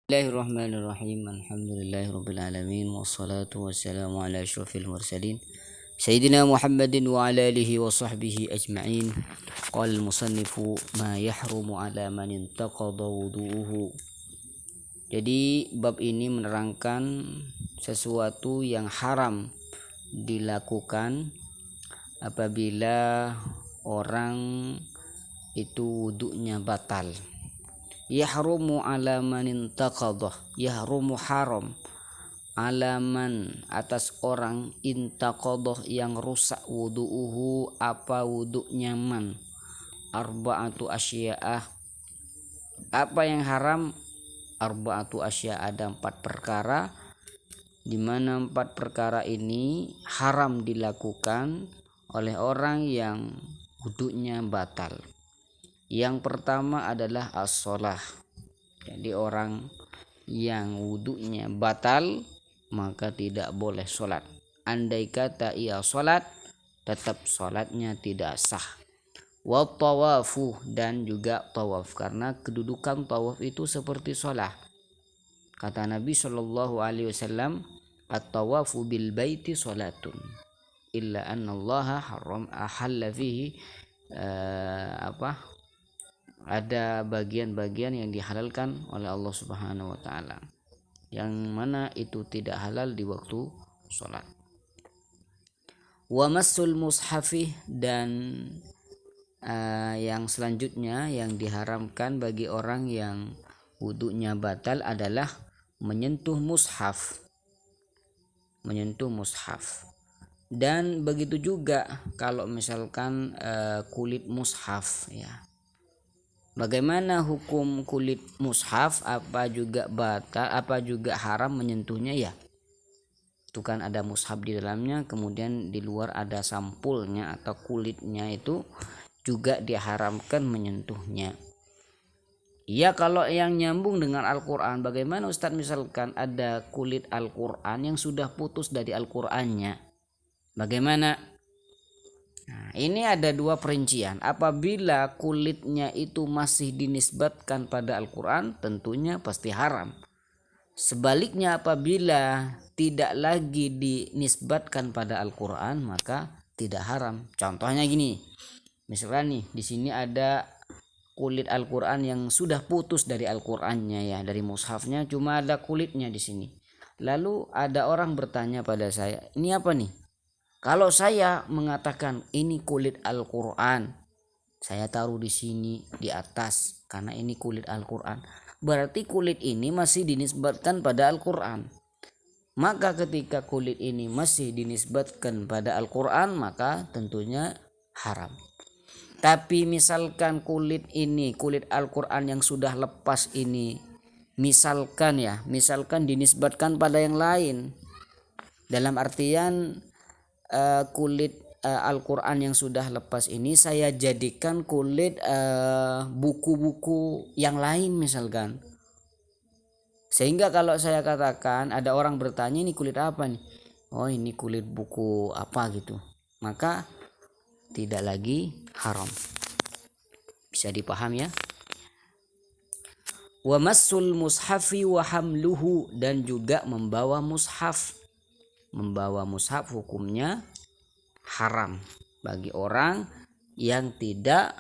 Bismillahirrahmanirrahim. Alhamdulillahirabbil alamin wassalatu wassalamu ala asyrofil mursalin Sayyidina Muhammadin wa ala alihi wa sahbihi ajma'in. Qala al-musannifu ma yahrumu ala man intaqada wudu'uhu. Jadi bab ini menerangkan sesuatu yang haram dilakukan apabila orang itu wudunya batal. Yahrumu ala man intaqadah, yahrumu haram ala man atas orang intaqadah yang rusak wudu'uhu apa wudu'nya man. Arba'atu asya'ah, apa yang haram? Arba'atu asya'ah, ada 4 perkara, di mana 4 perkara ini haram dilakukan oleh orang yang wudu'nya batal. Yang pertama adalah as-shalah. Jadi orang yang wudunya batal maka tidak boleh sholat. Andai kata ia sholat, tetap sholatnya tidak sah. Wa tawafu, dan juga tawaf, karena kedudukan tawaf itu seperti sholat. Kata Nabi SAW, at-tawafu bil baiti sholatun illa anna allaha haram ahalla fihi ada bagian-bagian yang dihalalkan oleh Allah Subhanahu wa taala, yang mana itu tidak halal di waktu sholat. Wa massul mushafi, dan yang selanjutnya yang diharamkan bagi orang yang wudunya batal adalah menyentuh mushaf. Dan begitu juga kalau misalkan kulit mushaf ya. Bagaimana hukum kulit mushaf? Apa juga batal, apa juga haram menyentuhnya ya? Itu kan ada mushaf di dalamnya, kemudian di luar ada sampulnya atau kulitnya, itu juga diharamkan menyentuhnya. Ya, kalau yang nyambung dengan Al-Quran, bagaimana Ustadz misalkan ada kulit Al-Quran yang sudah putus dari Al-Qurannya? Bagaimana? Nah, ini ada 2 perincian. Apabila kulitnya itu masih dinisbatkan pada Al-Quran, tentunya pasti haram. Sebaliknya, apabila tidak lagi dinisbatkan pada Al-Quran, maka tidak haram. Contohnya gini, misalnya nih, di sini ada kulit Al-Quran yang sudah putus dari Al-Qurannya ya, dari mushafnya, cuma ada kulitnya di sini. Lalu ada orang bertanya pada saya, ini apa nih? Kalau saya mengatakan ini kulit Al-Quran, saya taruh di sini di atas karena ini kulit Al-Quran, berarti kulit ini masih dinisbatkan pada Al-Quran. Maka ketika kulit ini masih dinisbatkan pada Al-Quran, maka tentunya haram. Tapi misalkan kulit Al-Quran yang sudah lepas ini, misalkan dinisbatkan pada yang lain, dalam artian kulit Al-Quran yang sudah lepas ini saya jadikan kulit buku-buku yang lain misalkan. Sehingga kalau saya katakan, ada orang bertanya ini kulit apa nih? Oh, ini kulit buku apa gitu. Maka tidak lagi haram. Bisa dipaham ya? Wa massul mushafi wa hamluhu, dan juga membawa mushaf. Membawa mushaf hukumnya haram bagi orang yang tidak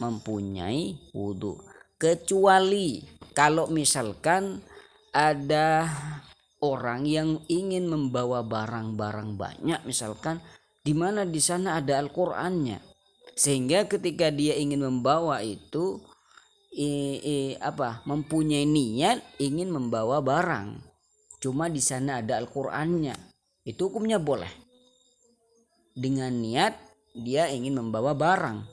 mempunyai wudu, kecuali kalau misalkan ada orang yang ingin membawa barang-barang banyak, misalkan di mana di sana ada Al-Qur'annya, sehingga ketika dia ingin membawa itu mempunyai niat ingin membawa barang, cuma di sana ada Al-Qur'annya, itu hukumnya boleh. Dengan niat dia ingin membawa barang,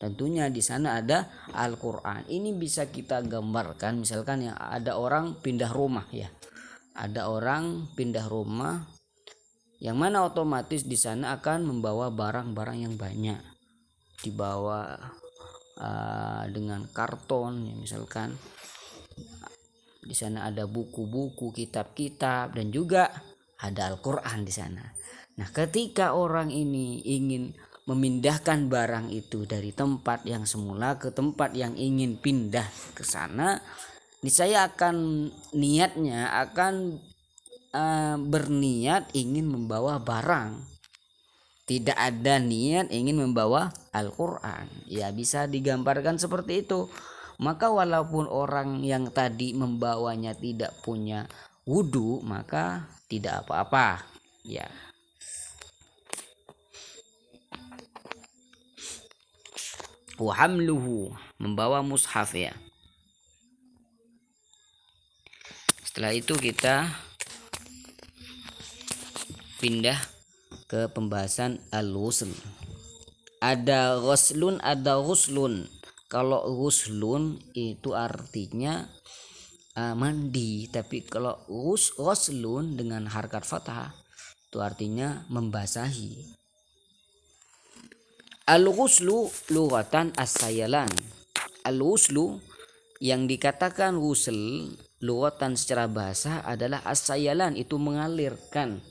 tentunya di sana ada Al-Qur'an. Ini bisa kita gambarkan, misalkan ya ada orang pindah rumah ya. Ada orang pindah rumah yang mana otomatis di sana akan membawa barang-barang yang banyak. Dibawa dengan karton ya, misalkan di sana ada buku-buku, kitab-kitab, dan juga ada Al-Qur'an di sana. Nah, ketika orang ini ingin memindahkan barang itu dari tempat yang semula ke tempat yang ingin pindah ke sana, niscaya akan niatnya akan berniat ingin membawa barang, tidak ada niat ingin membawa Al-Quran. Ya bisa digambarkan seperti itu. Maka walaupun orang yang tadi membawanya tidak punya wudhu, maka tidak apa-apa. Ya. Wahamluhu, membawa mushaf ya. Setelah itu kita pindah ke pembahasan al-ghusl. Ada ghuslun, ada ghuslun. Kalau ghuslun itu artinya mandi, tapi kalau ghuslun dengan harakat fathah itu artinya membasahi. Al-ghuslu lughatan as-sayalan. Al-ghuslu yang dikatakan ghusl lughatan secara bahasa adalah as-sayalan, itu mengalirkan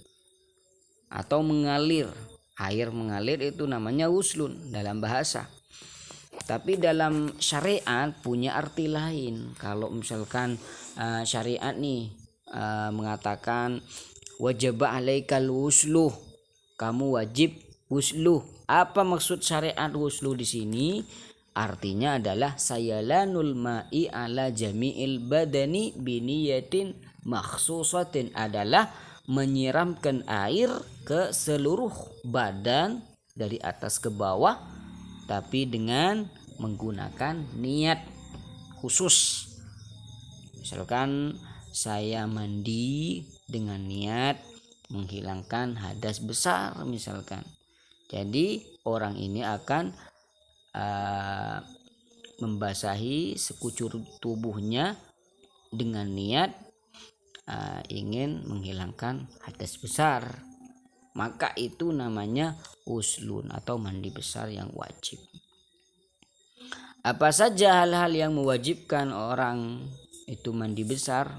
atau mengalir. Air mengalir itu namanya ghuslun dalam bahasa. Tapi dalam syariat punya arti lain. Kalau misalkan syariat nih mengatakan wajib alaikal ghuslu, kamu wajib ghuslu. Apa maksud syariat ghuslu di sini? Artinya adalah sayalanul ma'i ala jami'il badani biniyatin makhsusatin, adalah menyiramkan air ke seluruh badan dari atas ke bawah, tapi dengan menggunakan niat khusus. Misalkan saya mandi dengan niat menghilangkan hadas besar misalkan. Jadi orang ini akan membasahi sekucur tubuhnya dengan niat ingin menghilangkan hadas besar, maka itu namanya ghuslun atau mandi besar yang wajib. Apa saja hal-hal yang mewajibkan orang itu mandi besar?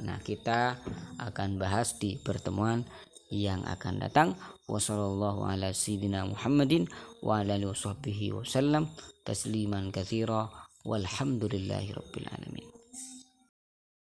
Nah, kita akan bahas di pertemuan yang akan datang. Wassallallahu ala sayyidina Muhammadin wa ala alihi washabbihi wasallam tasliman katsira walhamdulillahi rabbil alamin.